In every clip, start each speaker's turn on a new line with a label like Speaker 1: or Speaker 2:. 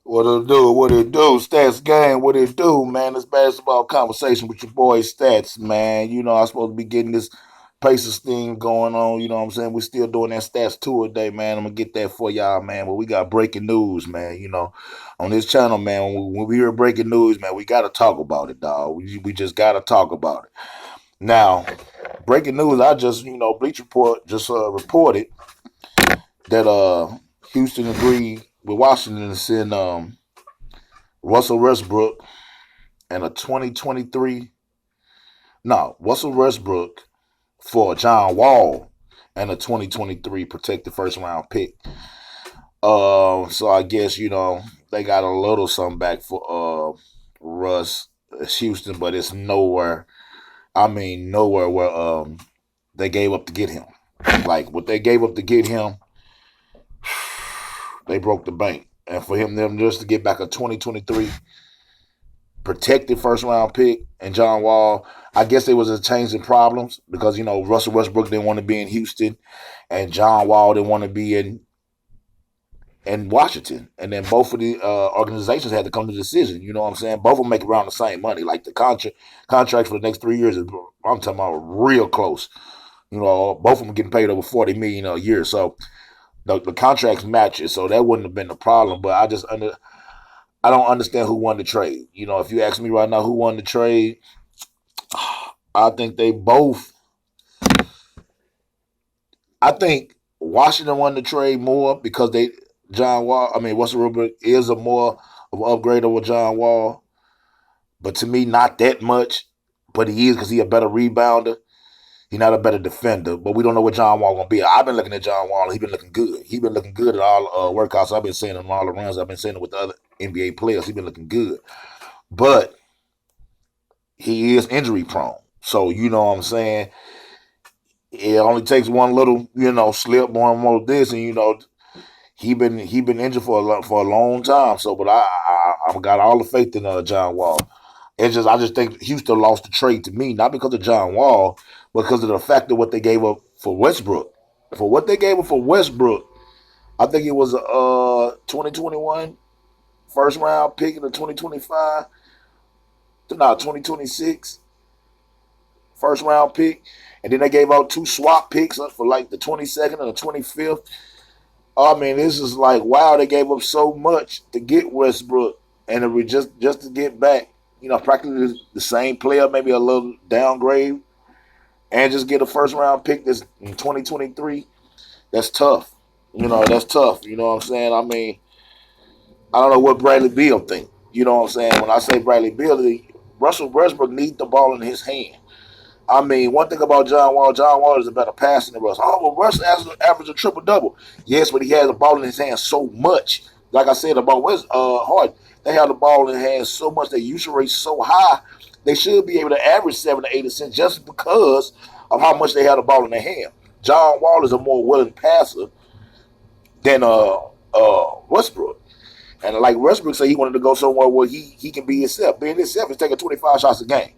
Speaker 1: What it do? What it do? Stats game. What it do, man? It's basketball conversation with your boy Stats, man. You know I'm supposed to be getting this Pacers thing going on. You know what I'm saying? We're still doing that Stats tour day, man. I'm gonna get that for y'all, man. But we got breaking news, man. You know, on this channel, man. When we hear breaking news, man, we gotta talk about it, dog. We just gotta talk about it. Now, breaking news. I just Bleach Report just reported that Houston agreed with Washington to send Russell Westbrook and a 2023. No, Russell Westbrook for John Wall and a 2023 protected first round pick. So I guess they got a little something back for Russ Houston, but it's nowhere. I mean, nowhere where they gave up to get him. Like what they gave up to get him, they broke the bank. And for them just to get back a 2023 protected first round pick and John Wall, I guess there was a change in problems because Russell Westbrook didn't want to be in Houston, and John Wall didn't want to be in Washington, and then both of the organizations had to come to a decision. You know what I'm saying? Both of them make around the same money. Like the contracts for the next 3 years, I'm talking about real close. Both of them getting paid over $40 million a year, so the contracts match it. So that wouldn't have been the problem. But I don't understand who won the trade. If you ask me right now who won the trade, I think they both. I think Washington won the trade more because Russell Wilson is a more of an upgrade over John Wall. But to me, not that much. But he is because he's a better rebounder. He's not a better defender. But we don't know what John Wall going to be. I've been looking at John Wall. He's been looking good. He's been looking good at all workouts I've been seeing and all the runs I've been seeing with the other NBA players. He's been looking good. But he is injury prone. So, you know what I'm saying? It only takes one little, slip, one more this, and he been injured for a long time. So, but I got all the faith in John Wall. I just think Houston lost the trade to me, not because of John Wall, but because of the fact of what they gave up for Westbrook. For what they gave up for Westbrook, I think it was a 2021 first round pick in the 2025, no, 2026 first round pick. And then they gave out two swap picks for like the 22nd and the 25th. I mean, this is like, wow, they gave up so much to get Westbrook. And it was just to get back, practically the same player, maybe a little downgrade, and just get a first round pick that's in 2023. That's tough. That's tough. You know what I'm saying? I mean, I don't know what Bradley Beal think. You know what I'm saying? When I say Bradley Beal, Russell Westbrook needs the ball in his hand. I mean, one thing about John Wall is a better passer than Russ. Oh, well, Russ averaged a triple-double. Yes, but he has the ball in his hand so much. Like I said about Harden, they have the ball in their hands so much, their usage rate so high, they should be able to average 7 to 8 assists just because of how much they have the ball in their hand. John Wall is a more willing passer than Westbrook. And like Westbrook said, he wanted to go somewhere where he can be himself. Being himself is taking 25 shots a game.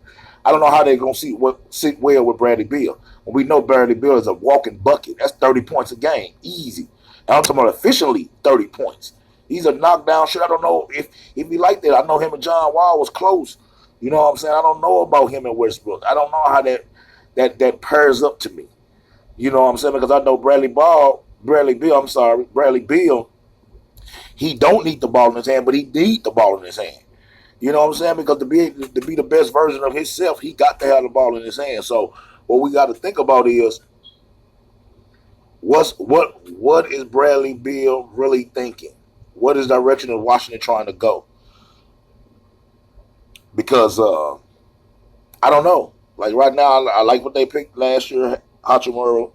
Speaker 1: I don't know how they're going to sit well with Bradley Beal. When we know Bradley Beal is a walking bucket. That's 30 points a game. Easy. And I'm talking about efficiently 30 points. He's a knockdown shot. I don't know if he like that. I know him and John Wall was close. You know what I'm saying? I don't know about him and Westbrook. I don't know how that pairs up to me. You know what I'm saying? Because I know Bradley Beal, he don't need the ball in his hand, but he need the ball in his hand. You know what I'm saying? Because to be the best version of himself, he got to have the ball in his hand. So what we got to think about is what is Bradley Beal really thinking? What is direction of Washington trying to go? Because I don't know. Like right now, I like what they picked last year, Hachimura,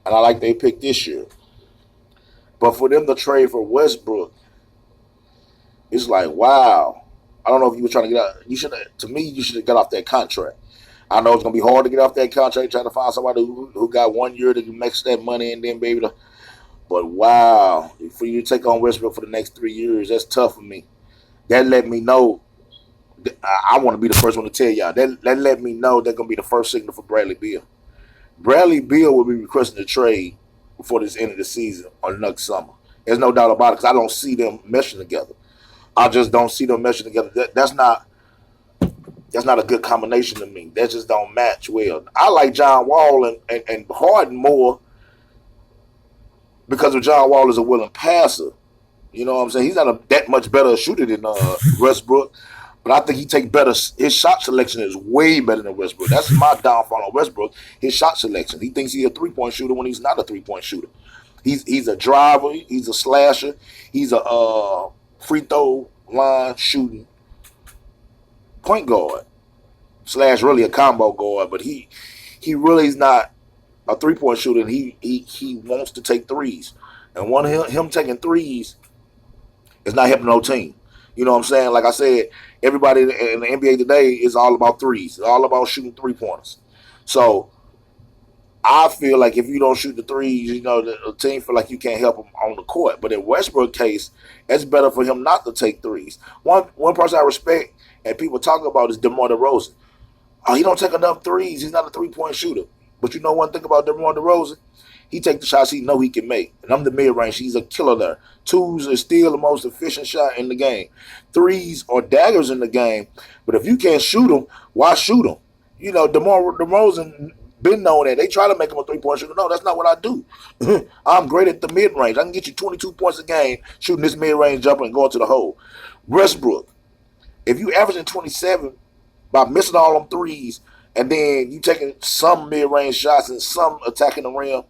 Speaker 1: and I like they picked this year. But for them to trade for Westbrook, it's like, wow. I don't know if you were trying to get out. To me, you should have got off that contract. I know it's going to be hard to get off that contract, trying to find somebody who got 1 year to make that money and then be able to. But wow, for you to take on Westbrook for the next 3 years, that's tough for me. That let me know. I want to be the first one to tell y'all. That let me know they're going to be the first signal for Bradley Beal. Bradley Beal will be requesting a trade before this end of the season or next summer. There's no doubt about it because I don't see them meshing together. I just don't see them meshing together. That's not a good combination to me. That just don't match well. I like John Wall and Harden more because of John Wall is a willing passer. You know what I'm saying? He's not that much better a shooter than Westbrook, but I think he take better. His shot selection is way better than Westbrook. That's my downfall on Westbrook. His shot selection. He thinks he's a 3-point shooter when he's not a 3-point shooter. He's a driver. He's a slasher. He's a free throw line shooting point guard / really a combo guard. But he really is not a 3-point shooter. And he wants to take threes. And one of him taking threes is not helping no team. You know what I'm saying? Like I said, everybody in the NBA today is all about threes. It's all about shooting 3-pointers. So I feel like if you don't shoot the threes, the team feel like you can't help them on the court. But in Westbrook's case, it's better for him not to take threes. One person I respect and people talk about is DeMar DeRozan. Oh, he don't take enough threes. He's not a 3-point shooter. But you know one thing about DeMar DeRozan? He take the shots he know he can make. And I'm the mid-range. He's a killer there. Twos are still the most efficient shot in the game. Threes are daggers in the game. But if you can't shoot them, why shoot them? DeMar DeRozan been known that. They try to make him a 3-point shooter. No, that's not what I do. I'm great at the mid-range. I can get you 22 points a game shooting this mid-range jumper and going to the hole. Westbrook, if you averaging 27 by missing all them threes and then you taking some mid-range shots and some attacking the rim,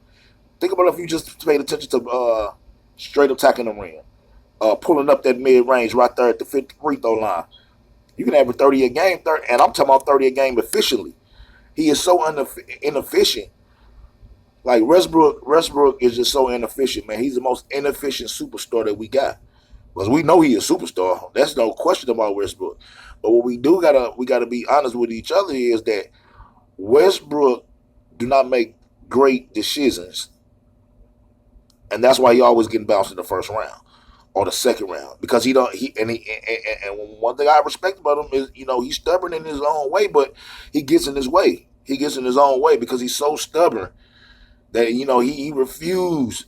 Speaker 1: think about if you just paid attention to straight attacking the rim, pulling up that mid-range right there at the 50 free throw line. You can average 30 a game, and I'm talking about 30 a game efficiently. He is so inefficient. Like Westbrook is just so inefficient, man. He's the most inefficient superstar that we got. Because we know he is a superstar. That's no question about Westbrook. But what we gotta be honest with each other is that Westbrook do not make great decisions. And that's why he always getting bounced in the first round or the second round. Because and one thing I respect about him is, he's stubborn in his own way, but he gets in his way. He gets in his own way because he's so stubborn that, he refused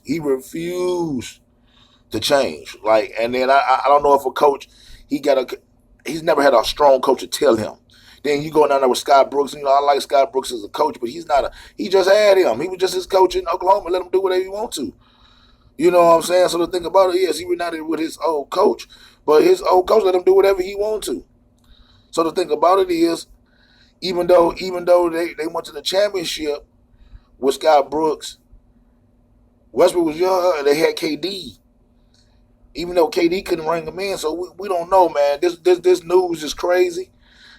Speaker 1: to change. And then I don't know if a coach, he's never had a strong coach to tell him. Then you go down there with Scott Brooks. I like Scott Brooks as a coach, but he just had him. He was just his coach in Oklahoma. Let him do whatever he want to. You know what I'm saying? So the thing about it is he reunited with his old coach, but his old coach let him do whatever he wanted to. So the thing about it is, even though they went to the championship with Scott Brooks, Westbrook was young and they had KD. Even though KD couldn't ring him in, so we don't know, man. This news is crazy.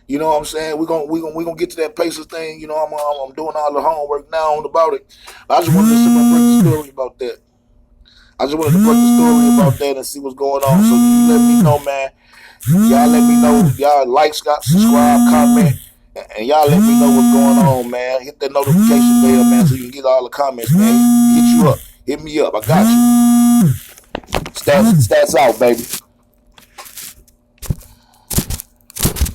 Speaker 1: You know what I'm saying? We're gonna get to that Pacers thing. I'm doing all the homework now about it. I just wanted to break the story about that. And see what's going on. So you let me know, man. Y'all let me know. Y'all like, subscribe, comment, and y'all let me know what's going on, man. Hit that notification bell, man, so you can get all the comments, man. Hit you up. Hit me up. I got you. Statsz out, baby.